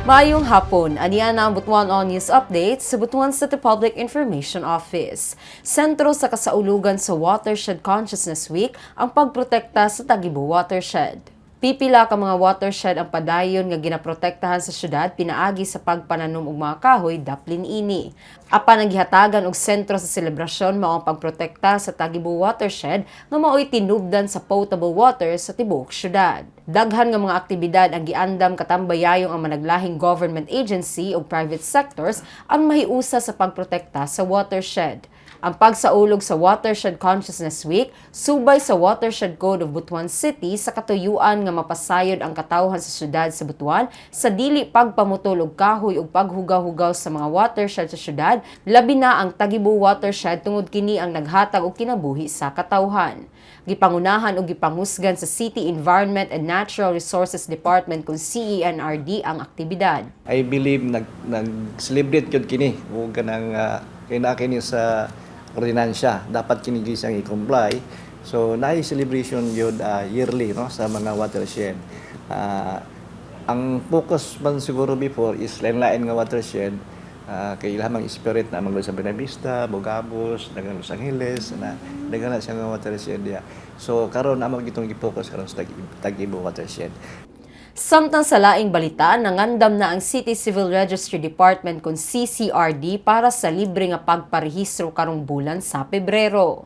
Maayong hapon, aniya na ang Butuan On News Update sa Butuan City Public Information Office. Sentro sa kasaulugan sa Watershed Consciousness Week ang pagprotekta sa Tagibo Watershed. Pipila ka mga watershed ang padayon nga ginaprotektahan sa syudad pinaagi sa pagpananom og mga kahoy daplin ini. Apan ang gihatagan og sentro sa selebrasyon mao ang pagprotekta sa Tagibo Watershed nga mao'y tinubdan sa potable water sa tibuok syudad. Daghan nga mga aktibidad ang giandam katambayayong ang managlahing government agency o private sectors ang mahiusa sa pagprotekta sa watershed. Ang pagsaulog sa Watershed Consciousness Week subay sa Watershed Code of Butuan City sa katuyuan nga mapasayod ang katawhan sa syudad sa Butuan sa dili pagpamutol og kahoy ug paghugaw-hugaw sa mga watershed sa syudad, labi na ang Tagibo Watershed tungod kini ang naghatag og kinabuhi sa katawhan. Gipangunahan ug gipangusgan sa City Environment and Natural Resources Department kung CENRD ang aktibidad. I believe nag-celebrate yun kini ug kanang kini sa ordinansya dapat kini gisang i-comply. So naay celebration yun yearly no sa mga watershed. Ang focus man siguro before is lain-lain nga watershed. Kay lamang spirit na maglo sa Benavista, Bogabos, dagan Los Angeles na dagan na siya nga watershed dia. So karon amo gitong gi-focus karon sa Tagibo watershed. Samtang sa laing balita, nangandam na ang City Civil Registry Department kung CCRD para sa libre nga pagparehistro karong bulan sa Pebrero.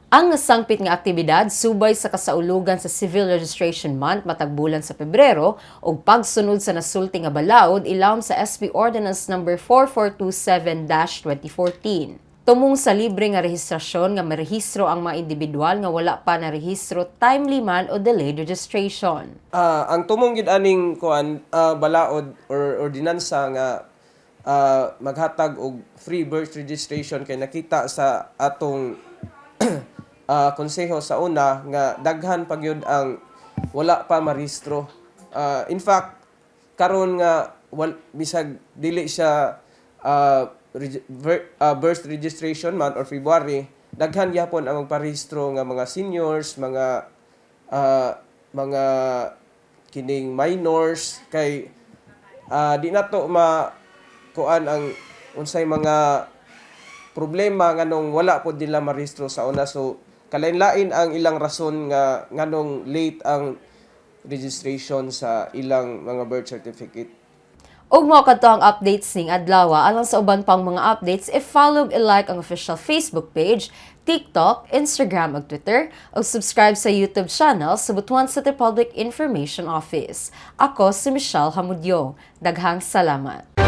Ang nasangpit nga aktibidad subay sa kasaulugan sa Civil Registration Month matag bulan sa Pebrero ug pagsunod sa nasulti nga balaod ilawom sa SP Ordinance No. 4427-2014. Tumong sa libre nga rehistrasyon nga marehistro ang mga individual nga wala pa na rehistro timely man o delayed registration. Ang tumong gid aning balaod or ordinansa nga maghatag og free birth registration kay nakita sa atong konseho sa una nga daghan pa gyud ang wala pa marehistro. In fact, karon nga bisag dili siya birth registration month or February, daghan gyapon ang magparehistro nga mga seniors, mga kining minors kay di nato kuan ang unsay mga problema nganong wala pod nila marehistro sa una. So kalain-lain ang ilang rason nga nganong late ang registration sa ilang mga birth certificate. Ug mao kadto ang updates ning adlaw. Alang sa uban pang mga updates, i-follow i-like ang official Facebook page, TikTok, Instagram ug Twitter, ug subscribe sa YouTube channel sa Butuan City Public Information Office. Ako si Michelle Hamudyo. Daghang salamat.